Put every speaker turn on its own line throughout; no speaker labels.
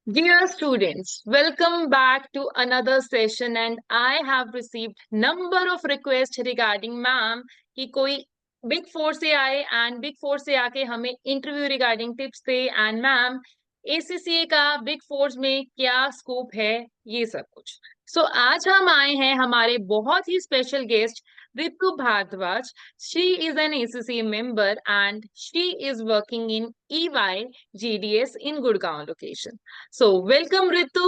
Dear students, welcome back to another session and I have received number of requests regarding ma'am कि कोई big four से आए and big four से आके हमें interview regarding tips they and ma'am ACCA का big force में क्या स्कोप है ये सब कुछ। आज हम आए हैं हमारे बहुत ही special guest Ritu Bhardwaj. She is an ACCA member and she is working in EY GDS in Gurgaon location. Welcome, Ritu.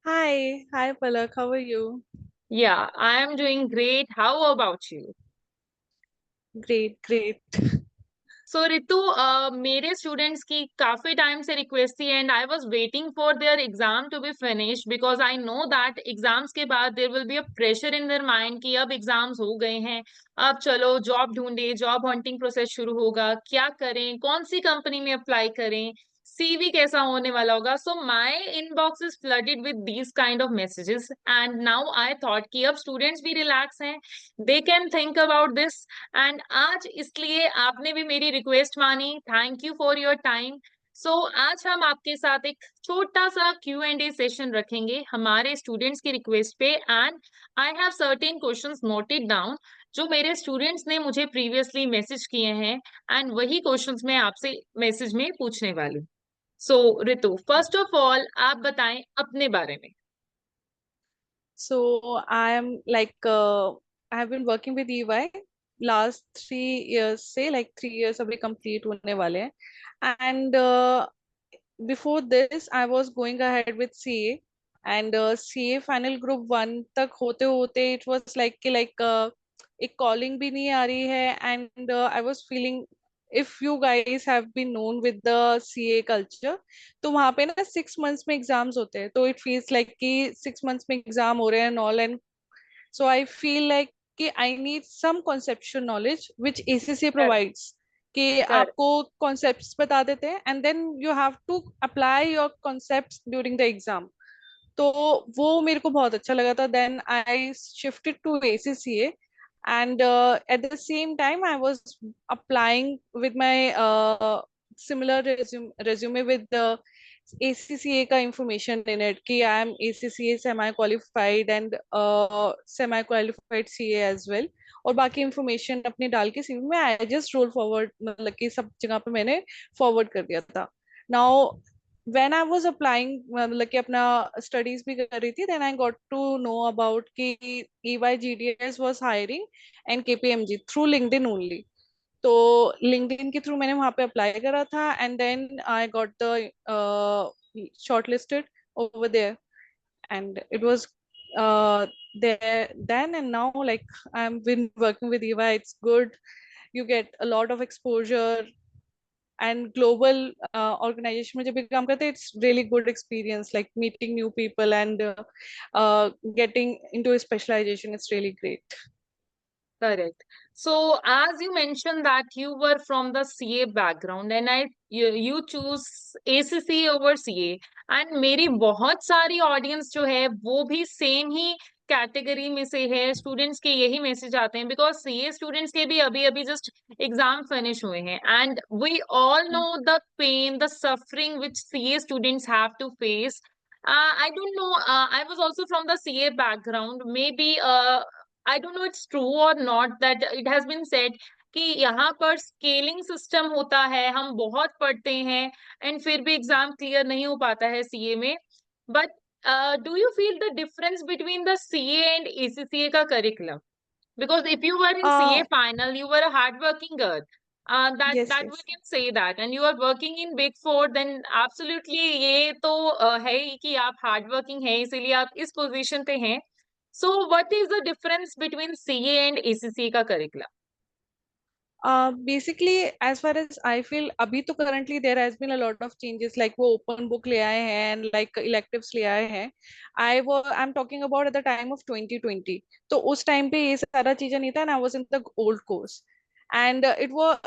Hi Palak, how are you?
Yeah, I am doing great. How about you?
Great.
Ritu, मेरे students की काफी time से request थी and I was waiting for their exam to be finished because I know that exams के बाद there will be a pressure in their mind कि अब exams हो गए हैं, अब चलो जॉब ढूंढे, जॉब हंटिंग प्रोसेस शुरू होगा, क्या करें, कौन सी कंपनी में अप्लाई करें, सीवी कैसा होने वाला होगा। So my inbox is flooded with these kind of messages and now I thought कि अब स्टूडेंट्स भी रिलैक्स हैं, they can think about this and आज इसलिए आपने भी मेरी रिक्वेस्ट मानी। Thank you for your time. आज हम आपके साथ एक छोटा सा क्यू एंड ए सेशन रखेंगे हमारे स्टूडेंट्स की रिक्वेस्ट पे and I have certain questions noted down जो मेरे स्टूडेंट्स ने मुझे प्रीवियसली मैसेज किए हैं एंड वही क्वेश्चंस मैं आपसे मैसेज में पूछने वाली हूँ। रितु, फर्स्ट ऑफ ऑल आप बताएं अपने बारे में।
So I have been working with EY last 3 years से like 3 years अभी complete होने वाले हैं and before this I was going ahead with CA and CA final group 1 तक होते होते it was एक calling भी नहीं आ रही है and I was feeling if you guys have been known with the CA culture तो वहां पे ना 6 months में एग्जाम्स होते हैं तो इट फील्स लाइक कि 6 months में एग्जाम हो रहे हैं all and so I feel like कि I need some conceptual knowledge which ACC
correct.
Provides कि
करेक्ट।
आपको कॉन्सेप्ट्स बता देते हैं and then you have to apply your concepts during the exam. तो वो मेरे को बहुत अच्छा लगा था then I shifted to ACCA and at the same time I was applying with my similar resume with the ACCA का information in it कि I am ACCA semi qualified and semi qualified CA as well और बाकी information अपनी डाल के CV में I just roll forward मतलब कि सब जगह पे मैंने forward कर दिया था। Now when I was applying मतलब कि अपना studies भी कर रही थी then I got to know about कि EY GDS was hiring and KPMG through LinkedIn only। तो लिंक्डइन के थ्रू मैंने वहां पे अप्लाई करा था and then I got the shortlisted over there and it was there then and now like I'm been working with EY it's good you get a lot of exposure and global organization में जब भी काम करते हैं it's really good experience like meeting new people and getting into a specialization it's really great।
Correct. As you mentioned that you were from the CA background and you choose ACC over CA and मेरी बहुत सारी audience जो है वो भी same ही category में से है। स्टूडेंट्स के यही मैसेज आते हैं बिकॉज सीए स्टूडेंट्स के भी अभी अभी जस्ट एग्जाम फिनिश हुए हैं and we all know the pain, the suffering which CA students have to face. I don't know. I was also from the CA background. Maybe I don't know it's true or not that it has been said कि यहाँ पर scaling system होता है, हम बहुत पढ़ते हैं and फिर भी एग्जाम क्लियर नहीं हो पाता है सीए में। But do you feel the difference between the CA and ACCA का curriculum? Because if you were in CA
uh
final, you were a hardworking girl. That we
yes
can say that, and you are working in Big Four, then absolutely ये तो है ही कि आप hardworking हैं इसीलिए आप इस position पे हैं. What is the difference between CA and ACCA का curriculum?
Basically, as far as I feel, अभी तो currently there has been a lot of changes like वो open book ले आए हैं and like electives ले आए हैं। I'm talking about at the time of 2020। तो उस time पे ये सारा चीजें नहीं था and I was in the old course and it was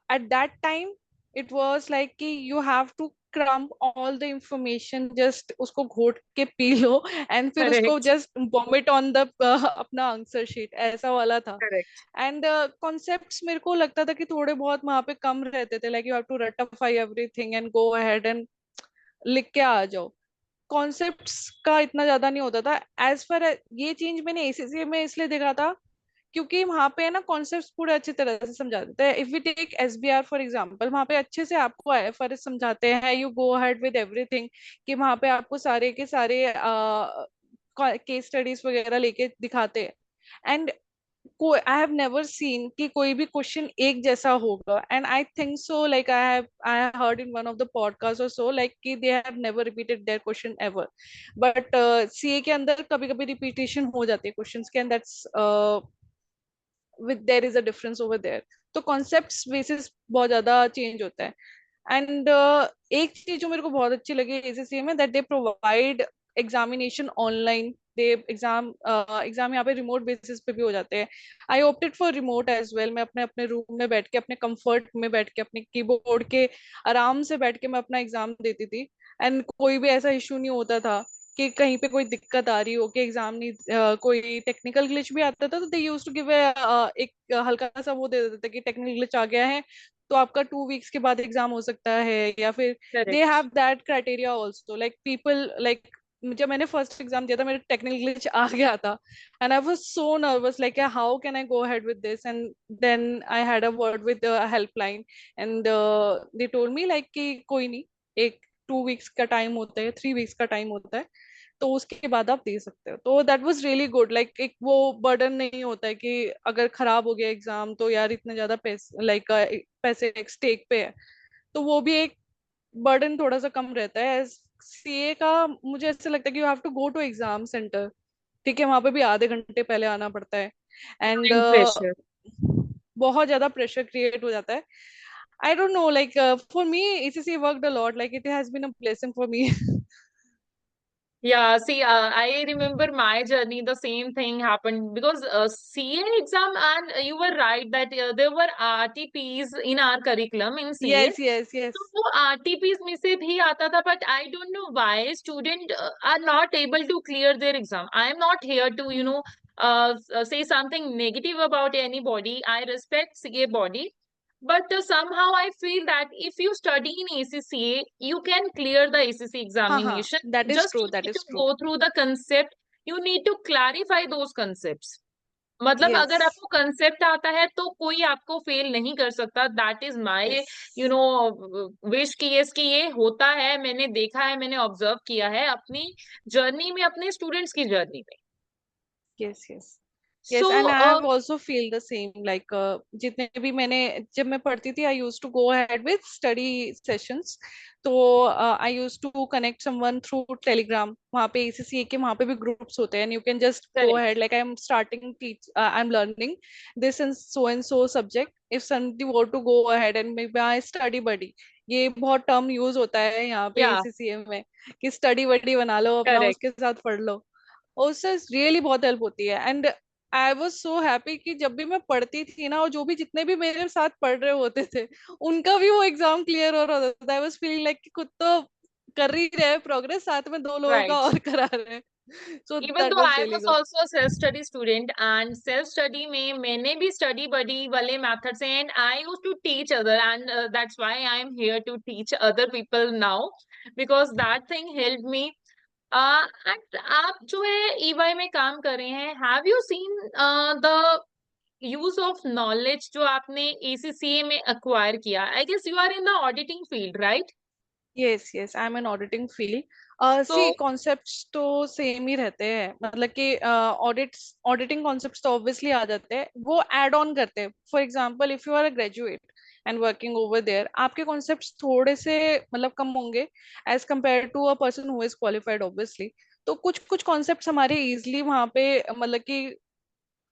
at that time it was like कि you have to krump all the information, just उसको घोट के पी लो एंड फिर उसको
correct,
just vomit on the अपना answer sheet, ऐसा वाला था।
करेक्ट,
एंड कॉन्सेप्ट्स मेरे को लगता था कि थोड़े बहुत वहां पे कम रहते थे, like you have to ratify everything and go ahead and लिख के आ जाओ। कॉन्सेप्ट्स का इतना ज्यादा नहीं होता था। एज पर ये चेंज मैंने एसीसी में इसलिए देखा था क्योंकि वहां पे है ना कॉन्सेप्ट्स पूरे अच्छी तरह से समझा देते हैं। If we take SBR for example, वहां पे अच्छे से आपको आईएफआरएस समझाते हैं, you go ahead with everything, कि वहां पे आपको सारे के सारे केस स्टडीज वगैरह लेके दिखाते हैं। एंड को आई हैव नेवर सीन कि कोई भी क्वेश्चन एक जैसा होगा। And I think so, like I heard in one of the podcast और सो, लाइक कि they have never repeated their question ever. But CA के अंदर कभी कभी रिपीटेशन हो जाती है क्वेश्चंस के, and that's with there is a difference over there। तो कॉन्सेप्ट्स बेसिस बहुत ज्यादा चेंज होता है। एंड एक चीज जो मेरे को बहुत अच्छी लगी एसीसीए में, that they provide examination online. They exam यहाँ पे रिमोट बेसिस पे भी हो जाते हैं। I opted for remote as well. मैं अपने अपने रूम में बैठ के, अपने कंफर्ट में बैठ के, अपने कीबोर्ड के आराम से बैठ के मैं अपना एग्जाम देती थी। एंड कोई भी ऐसा इशू नहीं होता था कि कहीं पे कोई दिक्कत आ रही हो, कि एग्जाम नहीं कोई टेक्निकल ग्लिच भी आता था तो दे यूज टू गिव एक हल्का सा वो दे देते थे कि टेक्निकल ग्लिच आ गया है तो आपका 2 वीक्स के बाद एग्जाम हो सकता है, या फिर they
correct,
have that criteria also, like people like. जब मैंने फर्स्ट एग्जाम दिया था मेरा टेक्निकल ग्लिच आ गया था, and I was so nervous like how can I go ahead with this. And then I had a word with helpline, and they told me like कि कोई नहीं, एक 2 वीक्स का टाइम होता है, 3 वीक्स का टाइम होता है, तो उसके बाद आप दे सकते हो। तो that was really good, like एक वो बर्डन नहीं होता है कि अगर खराब हो गया एग्जाम तो यार इतने ज्यादा पैसे, लाइक पैसे स्टेक पे है, तो वो भी एक बर्डन थोड़ा सा कम रहता है। सीए का मुझे ऐसा लगता है कि you have to go to exam centre, ठीक है, वहां पे भी आधे घंटे पहले आना पड़ता है। And
mind pressure.
बहुत ज्यादा प्रेशर क्रिएट हो जाता है। I don't know, like for me ACC worked a lot, like it has been a blessing for me.
Yeah, see, I remember my journey, the same thing happened because CA exam, and you were right that there were RTPs in our curriculum in CA.
Yes yes yes.
तो वो RTPs में से भी आता था, but I don't know why student are not able to clear their exam. I am not here to say something negative about anybody. I respect CA body, but somehow I feel that if you study in ACCA, you can clear the ACC
हाँ हाँ,
examination.
That is
Just
true,
you
that
need to
is true.
go through the concept. You need to clarify those concepts. मतलब
yes
अगर आपको concept आता है तो कोई आपको फेल नहीं कर सकता। That is my
yes
wish की yes, कि ये होता है। मैंने देखा है, मैंने ऑब्जर्व किया है अपनी जर्नी में, अपने स्टूडेंट्स की जर्नी में।
Yes yes
so
yes. And I have also feel the same, like जितने भी मैंने, जब मैं पढ़ती थी I used to go ahead with study sessions. तो I used to connect someone through Telegram. वहाँ पे एसीसी के वहाँ पे भी ग्रुप्स होते हैं, and you can just go ahead,
correct,
like I am starting teach, I am learning this and so subject, if somebody want to go ahead and maybe study buddy. ये बहुत term use होता है यहाँ पे
या
ACC में, कि study बडी बना लो अपना,
करेक्ट,
उसके साथ पढ़ लो। और उससे रियली बहुत हेल्प होती है। And I was so happy कि जब भी मैं पढ़ती थी ना, और जो भी जितने भी मेरे साथ पढ़ रहे होते थे उनका भी वो एग्जाम क्लियर हो रहा था। आई वॉज फीलिंग लाइक कि खुद तो कर ही रहे प्रोग्रेस, साथ में दो लोगों का
राइट।
और करा रहे हैं। So
even
that
though
was
I
really
was
good.
Also self study student, and self study में मैंने भी स्टडी बडी वाले मेथड्स हैं, and I used to teach other, and that's why I am here to teach other people now, because that thing help me. And आप जो है EY में काम कर रहे हैं, have you seen the use of knowledge जो आपने एसीसीए में एक्वायर किया? I guess you are in the auditing field, right?
Yes yes, I am an auditing field.
तो
सी कॉन्सेप्ट्स तो सेम ही रहते हैं, मतलब कि ऑडिटिंग कॉन्सेप्ट्स तो ऑब्वियसली आ जाते हैं, वो एड ऑन करते हैं। For example if you are a graduate and working over there, आपके कॉन्सेप्ट्स थोड़े से मतलब कम होंगे as compare to a person who is qualified obviously. तो कुछ कुछ कॉन्सेप्ट्स हमारे इजिली वहाँ पे, मतलब कि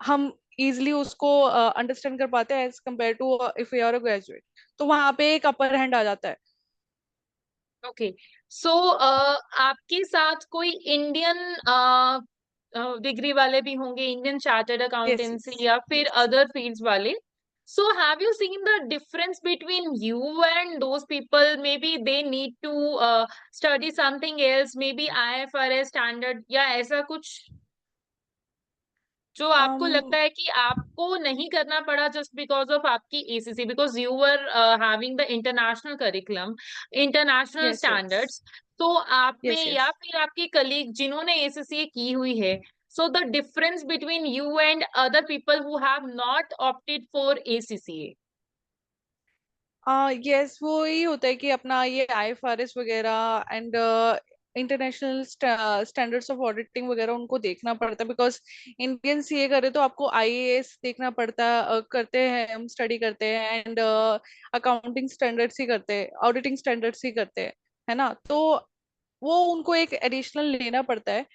हम इजिली उसको अंडरस्टैंड कर पाते हैं as compare to if you are a graduate. तो वहाँ पे एक अपर हैंड आ जाता है।
ओके, सो आपके साथ कोई इंडियन डिग्री वाले भी होंगे, Indian chartered
yes
accountancy
yes
या फिर
यस।
अदर फील्ड्स वाले? So have you seen the difference between you and those people? Maybe they need to study something else, maybe IFRS standard या ऐसा कुछ जो आपको लगता
um
है कि आपको नहीं करना पड़ा जस्ट बिकॉज ऑफ आपकी ACC, because you were having the international curriculum, international
yes,
standards,
yes,
तो आप में
yes,
या
yes.
फिर आपके कलीग जिन्होंने एसीसी की हुई है, so the difference between you and other people who have not opted for ACCA?
Yes, वो यही होता है कि अपना ये आईएफआरएस वगैरह and international standards of auditing वगैरह उनको देखना पड़ता है, बिकॉज इंडियन सीए करे तो आपको आईएएस देखना पड़ता है, करते हैं हम, स्टडी करते हैं, एंड अकाउंटिंग स्टैंडर्ड्स ही करते हैं, ऑडिटिंग स्टैंडर्ड्स ही करते हैं, है ना? तो वो उनको एक एडिशनल लेना पड़ता है।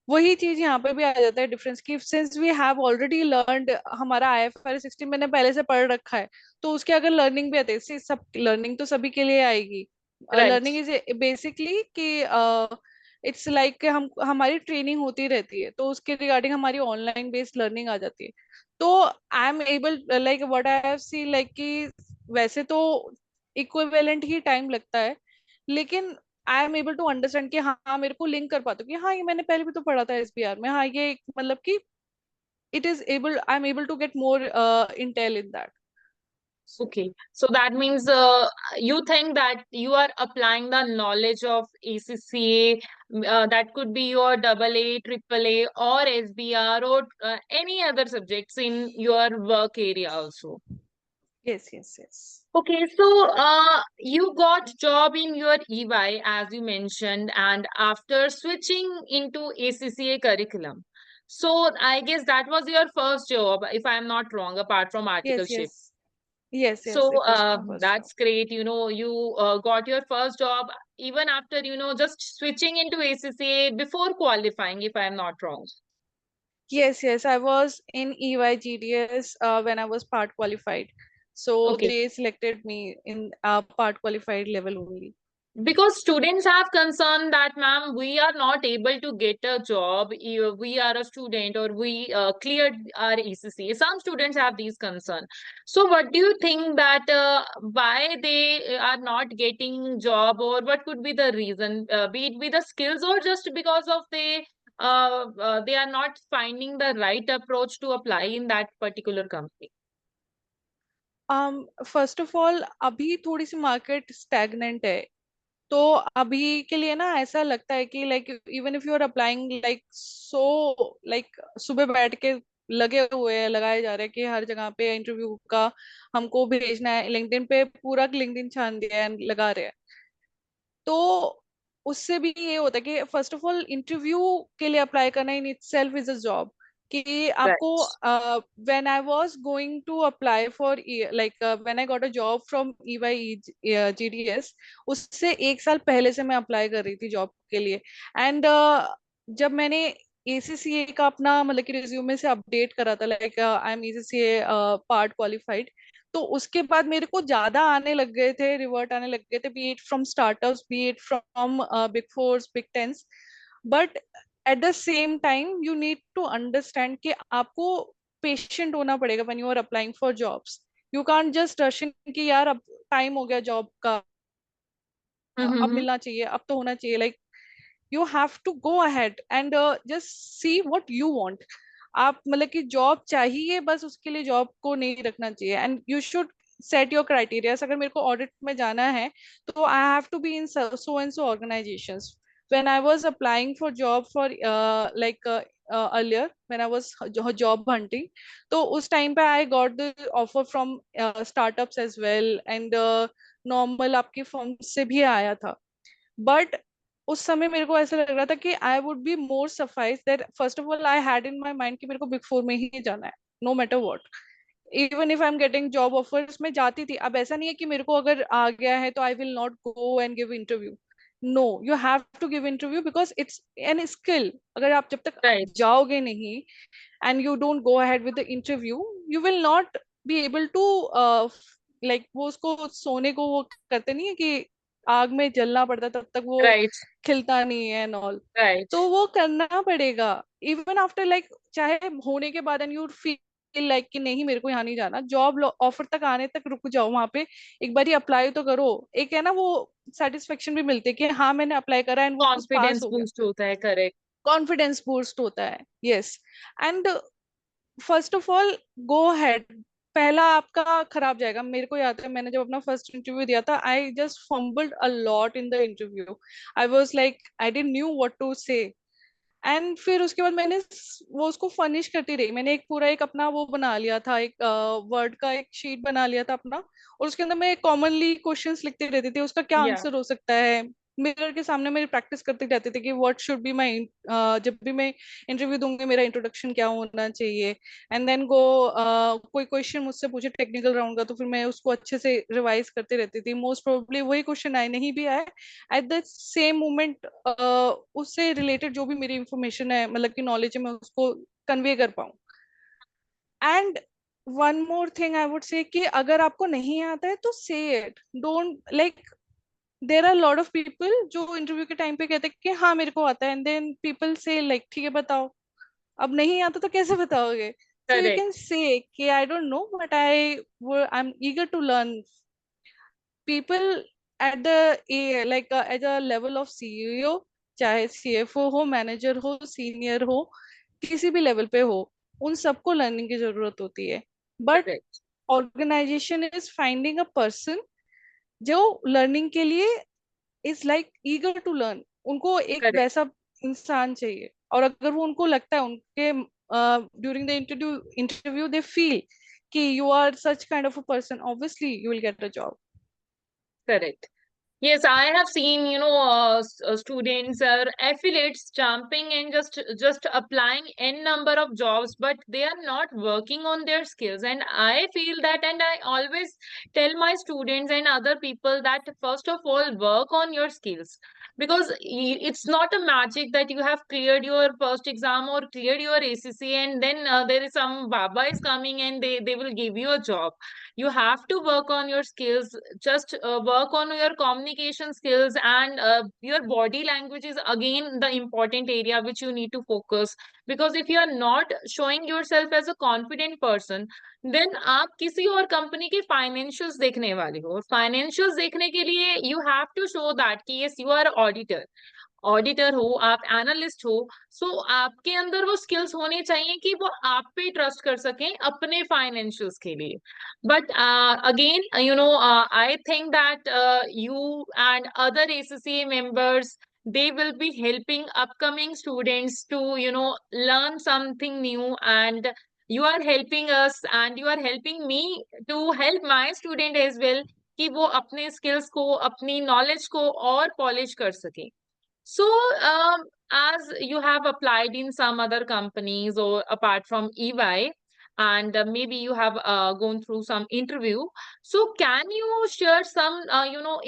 वही चीज यहाँ पे भी आ जाता है डिफरेंस की, since we have already learned, हमारा आईएफआरएस 16 मैंने पहले से पढ़ रखा है, तो उसके अगर लर्निंग भी आते हैं, सब लर्निंग तो सभी के लिए आएगी।
राइट।
लर्निंग इज बेसिकली कि इट्स लाइक हम हमारी ट्रेनिंग होती रहती है, तो उसके रिगार्डिंग हमारी ऑनलाइन बेस्ड लर्निंग आ जाती है। तो I am able, like what I have see, like कि वैसे तो इक्विवेलेंट ही टाइम लगता है, लेकिन I am able to understand कि हाँ मेरे को लिंक कर पाता हूँ कि हाँ ये मैंने पहले भी तो पढ़ा था एसबीआर में, हाँ ये मतलब कि it is able, I am able to get more intel in that.
Okay, so that means you think that you are applying the knowledge of ACCA, that could be your double A, triple A, or SBR, or any other subjects in your work area also.
Yes, yes, yes.
Okay, so you got job in your EY as you mentioned, and after switching into ACCA curriculum. So I guess that was your first job, if I'm not wrong, apart from
yes,
articleship.
Yes, yes,
So
yes, it was my first job.
that's great. You got your first job even after, just switching into ACCA before qualifying, if I'm not wrong.
Yes, yes, I was in EYGDS when I was part qualified. So
Okay.
they selected me in part qualified level only.
Because students have concern that, ma'am, we are not able to get a job. We are a student or we cleared our ECC. Some students have these concerns. So, what do you think that why they are not getting job, or what could be the reason? Be it be the skills, or just because of they are not finding the right approach to apply in that particular company.
First of all अभी थोड़ी सी market stagnant है, तो अभी के लिए ना ऐसा लगता है कि like even if you are applying like so, like सुबह बैठ के लगे हुए हैं, लगाए जा रहे हैं कि हर जगह पे इंटरव्यू का हमको भेजना है, लिंक्डइन पे पूरा लिंक्डइन छान दिया है, लगा रहे हैं। तो उससे भी ये होता है कि फर्स्ट ऑफ ऑल इंटरव्यू के लिए अप्लाई करना in itself is a job, कि
Right.
आपको when I was going to apply for, like when I got a job from EY GDS, उससे एक साल पहले से मैं अप्लाई कर रही थी जॉब के लिए। एंड जब मैंने एसीसीए का अपना मतलब कि रिज्यूमे से अपडेट करा था, like I M ACCA part qualified, तो उसके बाद मेरे को ज्यादा आने लग गए थे, रिवर्ट आने लग गए थे, be it from startups, be it from big fours, big tens. But at the same time you need to understand कि आपको पेशेंट होना पड़ेगा when you are applying for jobs. You can't just rush in कि यार अब time हो गया job का, अब
Mm-hmm.
मिलना चाहिए, अब तो होना चाहिए, like you have to go ahead and just see what you want. आप मतलब कि जॉब चाहिए, बस उसके लिए जॉब को नहीं रखना चाहिए, and you should set your criterias. अगर मेरे को ऑडिट में जाना है तो I have to be in so and so organisations. When I was applying for job for like earlier when I was job hunting, तो उस टाइम पे I got the offer from startups as well, and normal आपकी firm से भी आया था। But उस समय मेरे को ऐसा लग रहा था कि I would be more suffice that first of all I had in my mind कि मेरे को बिग फोर में ही जाना है, no matter what. Even if I am getting job offers मैं जाती थी। अब ऐसा नहीं है कि मेरे को अगर आ गया है तो I will not go and give interview. No, you have to give interview because it's an skill. अगर आप जब तक
Right.
जाओगे नहीं and you don't go ahead with the interview, you will not be able to like वो उसको सोने को वो करते नहीं है कि आग में जलना पड़ता है, तब तक वो
Right.
खिलता नहीं है एंड ऑल।
Right.
तो वो करना पड़ेगा इवन आफ्टर, लाइक चाहे होने के बाद, and you feel feel like कि नहीं मेरे को यहाँ नहीं जाना, जॉब ऑफर तक आने तक रुक जाओ वहां पे, एक बार अप्लाई तो करो। एक है ना वो सेटिस्फेक्शन भी मिलती है कि हाँ मैंने अप्लाई करा एंड वो पास
कॉन्फिडेंस
हो गया,
बूस्ट होता है, करेक्ट।
कॉन्फिडेंस बूस्ट होता है। Yes. And first of all go had, पहला आपका खराब जाएगा। मेरे को याद है मैंने जब अपना फर्स्ट इंटरव्यू दिया था, I just fumbled a lot in the interview. I was like I didn't knew what to say. And फिर उसके बाद मैंने वो उसको फर्निश करती रही। मैंने एक पूरा एक अपना वो बना लिया था, एक वर्ड का एक शीट बना लिया था अपना, और उसके अंदर मैं कॉमनली क्वेश्चंस लिखती रहती थी उसका क्या
या
आंसर हो सकता है। मिरर के सामने मेरी प्रैक्टिस करती रहती थी कि व्हाट शुड बी माई, जब भी मैं इंटरव्यू दूंगी मेरा इंट्रोडक्शन क्या होना चाहिए। एंड देन गो, कोई क्वेश्चन मुझसे पूछे टेक्निकल राउंड का तो फिर मैं उसको अच्छे से रिवाइज करती रहती थी। मोस्ट प्रोबेबली वही क्वेश्चन आए नहीं भी आए, एट द सेम मोमेंट उससे रिलेटेड जो भी मेरी इंफॉर्मेशन है, मतलब कि नॉलेज है, मैं उसको कन्वे कर पाऊँ। And one more thing I would say कि अगर आपको नहीं आता है तो say it, don't like, there are lot of people जो इंटरव्यू के टाइम पे कहते हैं कि हाँ मेरे को आता है, and then people say like ठीक है बताओ। अब नहीं आता तो कैसे बताओगे? So you can
correct,
say कि I don't know but I am eager to learn. people at at a level of CEO, चाहे CFO हो, मैनेजर हो, सीनियर हो, किसी भी लेवल पे हो, उन सबको लर्निंग की जरूरत होती है। But
correct,
organisation is finding a person जो लर्निंग के लिए is like eager to learn. उनको एक
करेक्ट,
वैसा इंसान चाहिए, और अगर वो उनको लगता है उनके during the interview they feel कि you are such kind of a person, obviously you will get a job.
Correct. Yes, I have seen, students or affiliates jumping and just applying n number of jobs, but they are not working on their skills. And I feel that, and I always tell my students and other people that first of all, work on your skills, because it's not a magic that you have cleared your first exam or cleared your ACC and then there is some Baba is coming and they will give you a job. You have to work on your skills, just work on your communication skills, and your body language is again the important area which you need to focus, because if you are not showing yourself as a confident person, then आप किसी और company के financials देखने वाले हो, और financials देखने के लिए you have to show that कि yes you are auditor, auditor हो, आप एनालिस्ट हो। सो आपके अंदर वो स्किल्स होने चाहिए कि वो आप पे ट्रस्ट कर सकें अपने फाइनेंशियल्स के लिए। But again I think that you and other ACCA members, they will be helping upcoming students to learn something new, and you are helping us and you are helping me to help my student as well, कि वो अपने skills को, अपनी knowledge को और polish कर सके। So, as you have applied in some other companies or apart from EY, and maybe you have gone through some interview, so can you share some,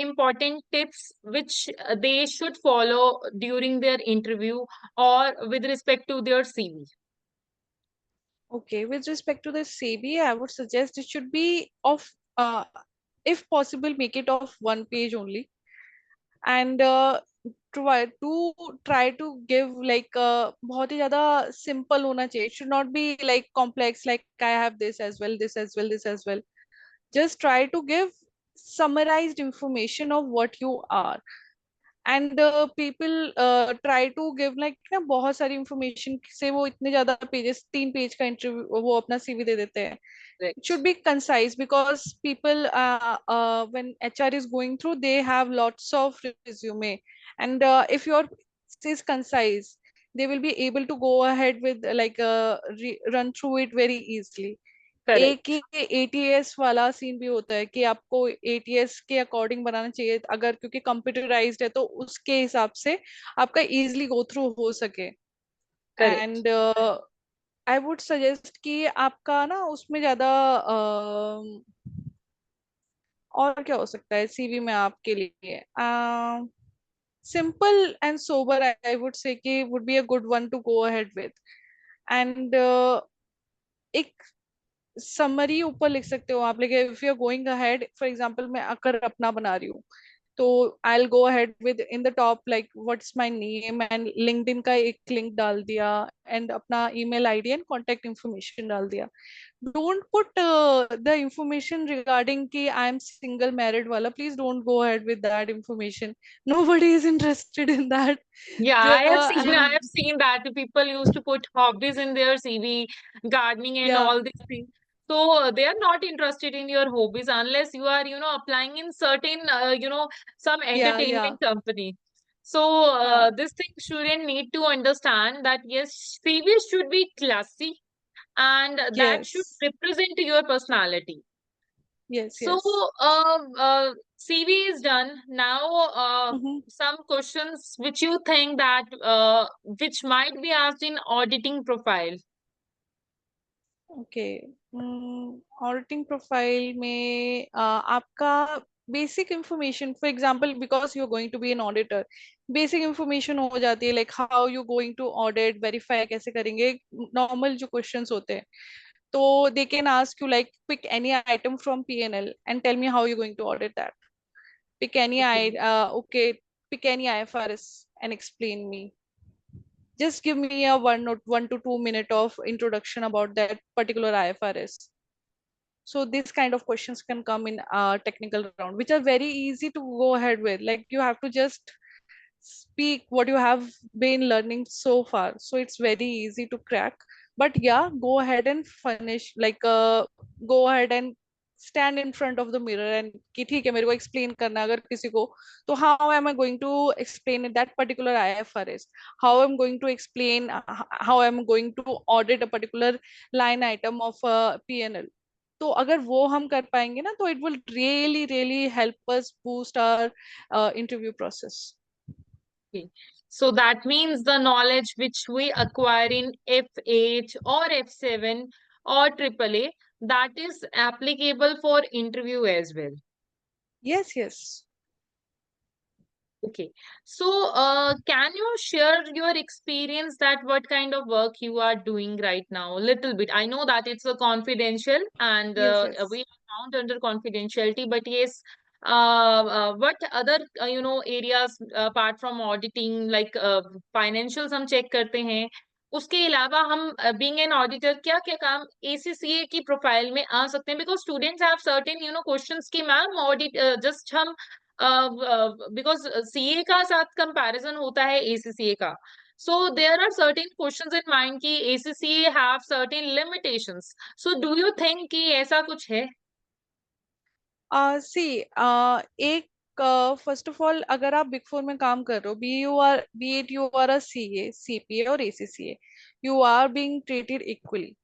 important tips which they should follow during their interview or with respect to their CV?
Okay, with respect to the CV, I would suggest it should be of, uh, if possible, make it of one page only, and try to give like बहुत ही ज़्यादा simple होना चाहिए. It should not be like complex, like I have this as well, this as well, this as well. Just try to give summarized information of what you are. And people try to give like ना बहुत सारी information से वो इतने ज्यादा pages, 3 page का interview वो अपना सीवी दे देते हैं. It should
Correct,
be concise because people when HR is going through they have lots of resume, and if your is concise they will be able to go ahead with run through it very easily. एक
correct,
ही ATS वाला scene भी होता है कि आपको ATS के according बनाना चाहिए, अगर क्योंकि कंप्यूटराइज्ड है तो उसके हिसाब से आपका इजीली गो थ्रू हो सके.
correct,
and I would suggest कि आपका ना उसमें ज्यादा और क्या हो सकता है सीवी में आपके लिए, simple and sober I would say कि would be a good one to go ahead with. And एक समरी ऊपर लिख सकते हो आप, लेकिन if you are going ahead, for example मैं अगर अपना बना रही हूँ तो I'll go ahead with in the top like what's my name and LinkedIn का एक link डाल दिया and अपना email ID and contact information डाल दिया. Don't put the information regarding कि I'm single married वाला. Please don't go ahead with that information. Nobody is interested in that.
Yeah,
जो
I have seen I
I'm
have seen that people used to put hobbies in their CV, gardening and
yeah
all these things. So they are not interested in your hobbies unless you are, applying in certain, some
yeah
entertainment company. So
yeah
this thing student need to understand that yes, CV should be classy and that should
yes
represent your personality.
yes
So,
yes.
CV is done. Now,
Mm-hmm.
some questions which you think that which might be asked in auditing profile.
Okay auditing profile में आपका basic information for example because you are going to be an auditor basic information हो जाती है like how you going to audit verify कैसे करेंगे normal जो questions होते हैं तो they can ask you like pick any item from PNL and tell me how you going to audit that pick any
Okay.
I okay pick any IFRS and explain me just give me a 1 to 2 minute of introduction about that particular IFRS. So this kind of questions can come in a technical round, which are very easy to go ahead with. Like you have to just speak what you have been learning so far. So it's very easy to crack. But yeah, go ahead and finish. Go ahead and stand in front of the mirror and कि ठीक है मेरे को explain करना है अगर किसी को तो how am I going to explain in that particular IFRS? How I'm going to explain how I'm going to audit a particular line item of P&L? तो अगर वो हम कर पाएंगे ना तो it will really help us boost our interview process.
Okay. So that means the knowledge which we acquire in F8 or F7 or AAA, that is applicable for interview as well.
Yes, yes.
Okay. So, can you share your experience that what kind of work you are doing right now? Little bit. I know that it's a confidential and
Yes, yes.
we are bound under confidentiality, but yes, what other areas apart from auditing like financials हम check करते हैं. उसके अलावा हम being an auditor क्या क्या काम ACCA की प्रोफाइल में आ सकते हैं? Because students have certain questions कि मैम ऑडिट जस्ट हम बिकॉज सीए का साथ कंपैरिजन होता है एसीसीए का so there are certain questions in mind कि ACCA have certain limitations so do you think कि ऐसा कुछ है
See, एक फर्स्ट ऑफ ऑल अगर आप बिग फोर में काम कर रहे हो be it you are a CA CPA और ACCA you are being treated equally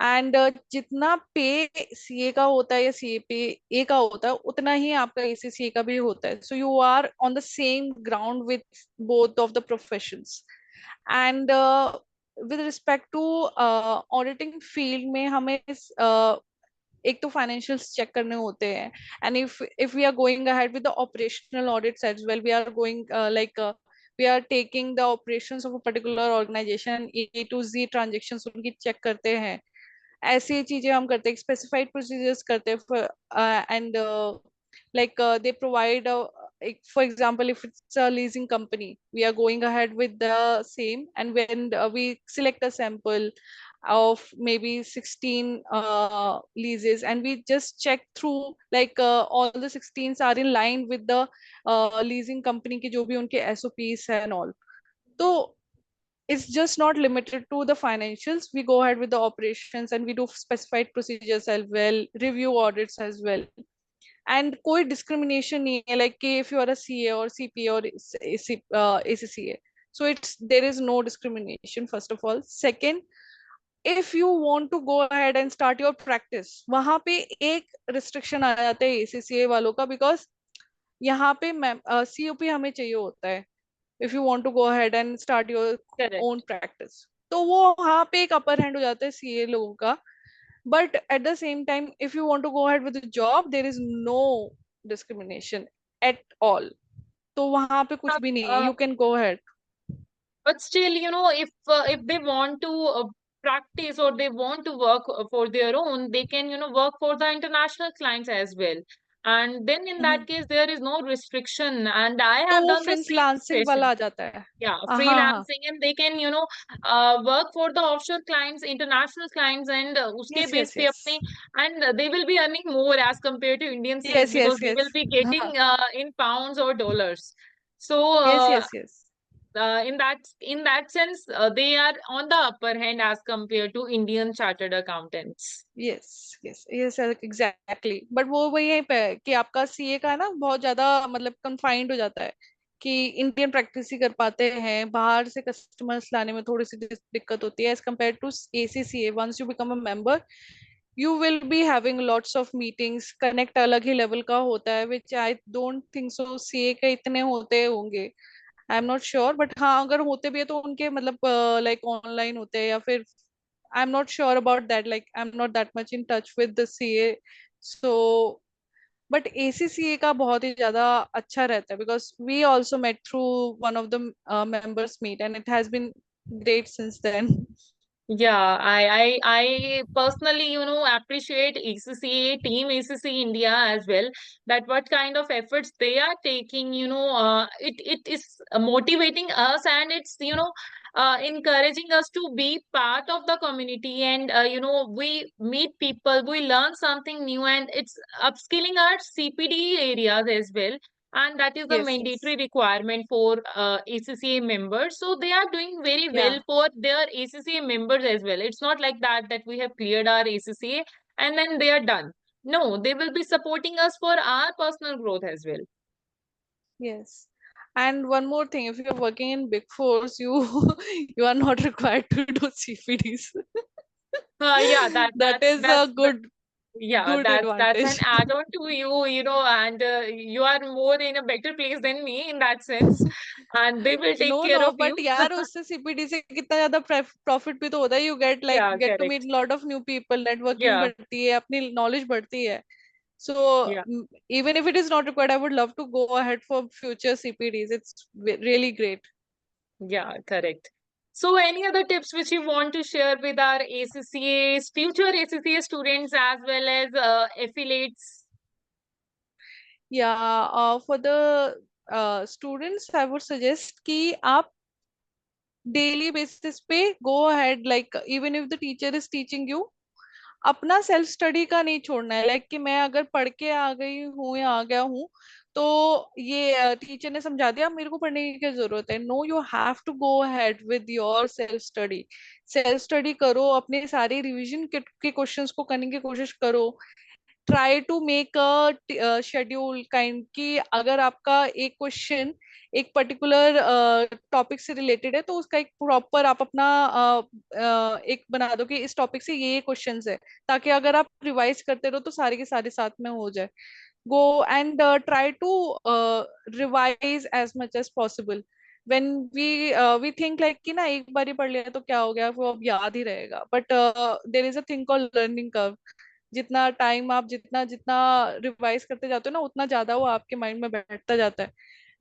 and जितना पे सीए का होता है या सीए पे ए का होता है उतना ही आपका एसीसीए का भी होता है so you are on the same ground with both of the professions and with respect to auditing field में हमें एक तो फाइनेंशियल्स चेक करने होते हैं and if we are going ahead with the operational audits as well we are going like we are taking the operations of a particular organization A to Z transactions उनकी check करते हैं ऐसी चीजें हम करते हैं स्पेसिफाइड प्रोसीजर्स करते हैं and like they provide for example if it's a leasing company we are going ahead with the same and when we select a sample of maybe 16 leases and we just check through like all the 16s are in line with the leasing company की जो भी उनके SOPs है and all तो it's just not limited to the financials. We go ahead with the operations and we do specified procedures as well, review audits as well. And कोई discrimination नहीं है like कि if you are a CA or CPA or ACCA. So it's there is no discrimination first of all. Second, if you want to go ahead and start your practice, वहाँ पे एक restriction आ जाता है ACCA वालों का because यहाँ पे COP हमें चाहिए होता है if you want to go ahead and start your own
correct
practice तो वो वहाँ पे एक upper hand हो जाता है सीए लोगों का but at the same time if you want to go ahead with the job there is no discrimination at all तो वहाँ पे कुछ भी नहीं है you can go ahead
but still if they want to practice or they want to work for their own they can work for the international clients as well and then in that
hmm,
case there is no restriction, and I
तो
have
वो
done the same
freelancing
situation.
वाला आ जाता है.
Yeah,
हाँ हाँ.
freelancing, and they can, work for the offshore clients, international clients, and uske
Yes,
base
yes,
pe
yes.
apne, and they will be earning more as compared to Indian CAs,
Yes,
because
yes,
they will
yes.
be getting
हाँ.
in pounds or dollars. So
Yes, yes, yes.
in that sense, they are on the upper hand as compared to Indian chartered accountants.
Yes yes yes exactly. But वो वही है पे कि आपका CA का है ना बहुत ज्यादा मतलब कंफाइंड हो जाता है कि इंडियन प्रैक्टिस ही कर पाते हैं, बाहर से कस्टमर्स लाने में थोड़ी सी दिक्कत होती है as compare to ACCA. Once you become a member you will be having lots of meetings, connect अलग ही लेवल का होता है which I don't think so CA के इतने होते होंगे. I am not sure but हाँ अगर होते भी है तो उनके मतलब लाइक ऑनलाइन होते हैं या फिर I'm not sure about that. Like, I'm not that much in touch with the CA. So, but ACCA का बहुत ही ज़्यादा अच्छा रहता है because we also met through one of the members meet and it has been great since then.
Yeah, I personally, appreciate ACCA, Team ACC India as well, that what kind of efforts they are taking, it is motivating us, and it's, encouraging us to be part of the community, and, we meet people, we learn something new, and it's upskilling our CPD areas as well. And that is the
Yes, yes.
mandatory requirement for ACCA members. So they are doing very well
Yeah.
for their ACCA members as well. It's not like that we have cleared our ACCA and then they are done. No, they will be supporting us for our personal growth as well.
Yes. And one more thing, if you're working in Big Fours, you you are not required to do CPDs.
Yeah,
That is a
yeah,
good
that's an
advantage.
add-on to you, and you are more in a better place than me in that sense, and they will take
no
care
no
of you.
But यार उससे CPD से कितना ज्यादा profit भी तो होता है. You get like
Yeah,
get to
correct.
Meet lot of new people, networking
Yeah,
बढ़ती है, अपनी नॉलेज बढ़ती है. So
yeah,
even if it is not required I would love to go ahead for future CPDs. It's really great.
yeah, correct. So, any other tips which you want to share with our ACCAs, future ACCA students as well as affiliates?
या for the students I would suggest कि आप daily basis पे go ahead like even if the teacher is teaching you, अपना self study का नहीं छोड़ना है. Like कि मैं अगर पढ़ के आ गई हूँ या आ गया हूँ तो ये टीचर ने समझा दिया मेरे को पढ़ने की क्या जरूरत है. No, you have to go ahead with your self study. Self study करो, अपने सारे रिवीजन के क्वेश्चंस को करने की कोशिश करो. Try to make a schedule kind कि अगर आपका एक क्वेश्चन एक पर्टिकुलर टॉपिक से रिलेटेड है तो उसका एक प्रॉपर आप अपना एक बना दो कि इस टॉपिक से ये क्वेश्चंस है, ताकि अगर आप रिवाइज करते रहो तो सारे के सारे साथ में हो जाए. Go and try to revise as much as possible. when we think like कि ना एक बार ही पढ़ लिया तो क्या हो गया, वो अब याद ही रहेगा. But there is a thing called learning curve. जितना टाइम आप जितना जितना रिवाइज करते जाते हो ना उतना ज्यादा वो आपके माइंड में बैठता जाता है.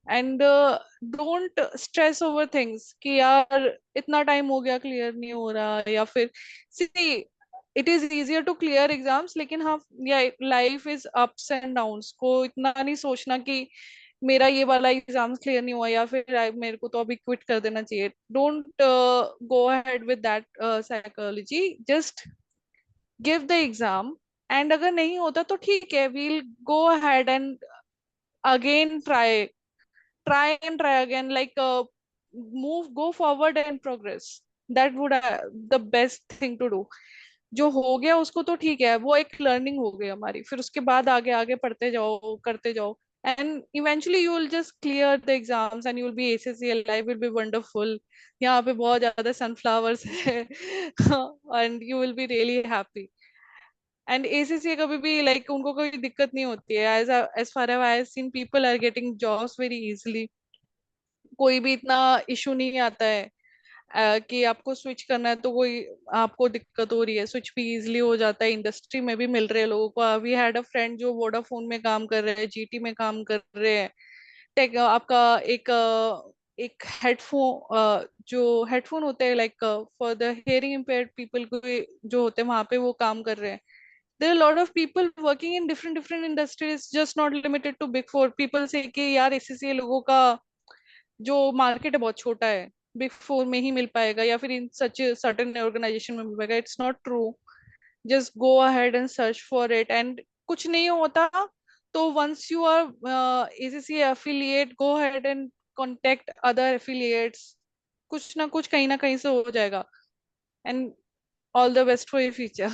And don't stress over things कि यार इतना टाइम हो गया क्लियर नहीं हो रहा, या फिर see it is easier to clear exams. लेकिन हाँ, या life is ups and downs. को इतना नहीं सोचना कि मेरा ये वाला एग्जाम क्लियर नहीं हुआ या फिर मेरे को तो अभी क्विट कर देना चाहिए. Don't go ahead with that psychology. Just give the exam and अगर नहीं होता तो ठीक है, we'll go ahead and again try and try again, like go forward and progress. That would the best thing to do. जो हो गया उसको तो ठीक है, वो एक लर्निंग हो गई हमारी. फिर उसके बाद आगे आगे पढ़ते जाओ करते जाओ and eventually you will just clear the exams and you will be ACCA. Life will be wonderful. यहाँ पे बहुत ज्यादा sunflowers है and you will be really happy. And ACC कभी भी लाइक उनको कोई दिक्कत नहीं होती है. As far as I seen people are getting jobs very easily. कोई भी इतना इशू नहीं आता है कि आपको स्विच करना है तो कोई आपको दिक्कत हो रही है. स्विच भी इजीली हो जाता है. इंडस्ट्री में भी मिल रहे हैं लोगों को. वी हैड अ फ्रेंड जो वोडाफोन में काम कर रहे हैं, जीटी में काम कर रहे हैं. टेक आपका एक एक हेडफोन जो हेडफोन होते हैं like for the hearing impaired people को जो होते हैं वहां पे वो काम कर रहे हैं. there are a lot of people working in different industries, just not limited to big four. People say कि यार ACCA लोगों का जो मार्केट है बहुत छोटा है, बिग फोर में ही मिल पाएगा या फिर इन सच सर्टेन ऑर्गेनाइजेशन में मिल पाएगा. It's not true. Just go ahead and search for it, and कुछ नहीं होता तो once you are ACCA affiliate, go ahead and contact other affiliates. कुछ ना कुछ कहीं ना कहीं से हो जाएगा. And all the best for your future.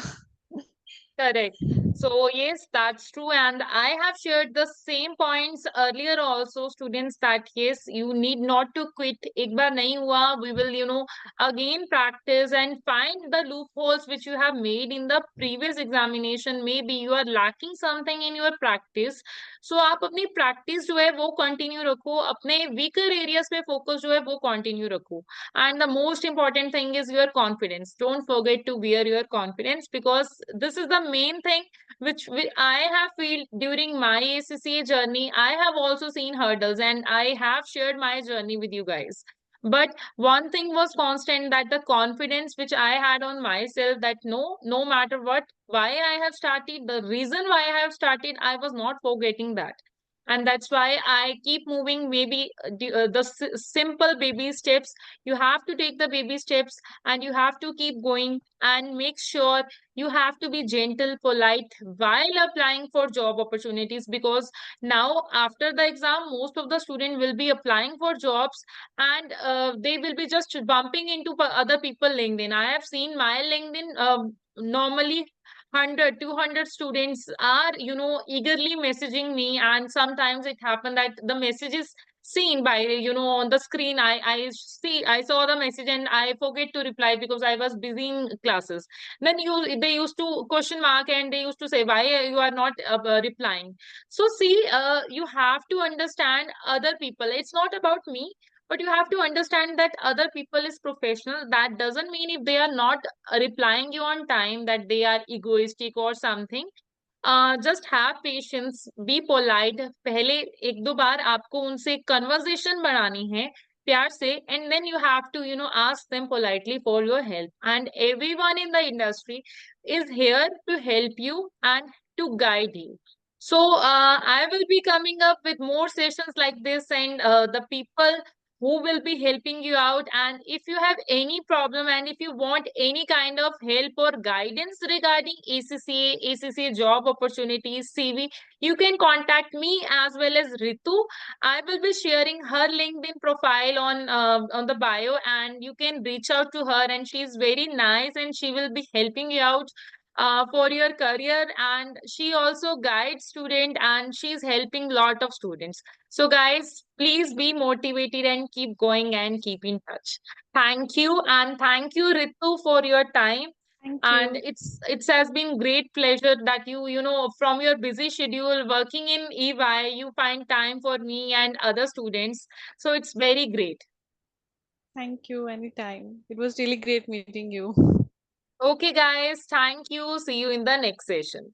Correct. So yes, that's true. And I have shared the same points earlier also, students, that yes, you need not to quit. एक बार नहीं हुआ, we will, again practice and find the loopholes which you have made in the previous examination. Maybe you are lacking something in your practice. So आप अपनी practice जो है वो continue रखो, अपने weaker areas पे focus जो है वो continue रखो. And the most important thing is your confidence. Don't forget to wear your confidence, because this is the main thing which I have felt during my ACCA journey. I have also seen hurdles and I have shared my journey with you guys. But one thing was constant, that the confidence which I had on myself, that no matter what, why I have started, the reason why I have started, I was not forgetting that. And that's why I keep moving. Maybe the simple baby steps, you have to take the baby steps and you have to keep going, and make sure you have to be gentle, polite while applying for job opportunities, because now after the exam most of the student will be applying for jobs, and they will be just bumping into other people LinkedIn. I have seen my LinkedIn, normally 100 200 students are eagerly messaging me, and sometimes it happened that the message is seen by on the screen. I saw the message and I forget to reply because I was busy in classes. Then they used to question mark and they used to say, why you are not replying? So see, you have to understand other people. It's not about me, but you have to understand that other people is professional. That doesn't mean if they are not replying you on time that they are egoistic or something. Just have patience, be polite. पहले एक दो बार आपको उनसे conversation बढ़ानी है प्यार से, and then you have to ask them politely for your help. And everyone in the industry is here to help you and to guide you. So I will be coming up with more sessions like this, and the people who will be helping you out. And if you have any problem and if you want any kind of help or guidance regarding ACCA job opportunities, CV, you can contact me as well as Ritu. I will be sharing her LinkedIn profile on the bio, and you can reach out to her, and she is very nice and she will be helping you out for your career. And she also guides student and she's helping lot of students. So guys, please be motivated and keep going and keep in touch. Thank you, and thank you Ritu for your time.
Thank
And
you.
it has been great pleasure that you from your busy schedule working in EY, you find time for me and other students. So it's very great.
Thank you. Anytime. It was really great meeting you.
Okay guys, thank you. See you in the next session.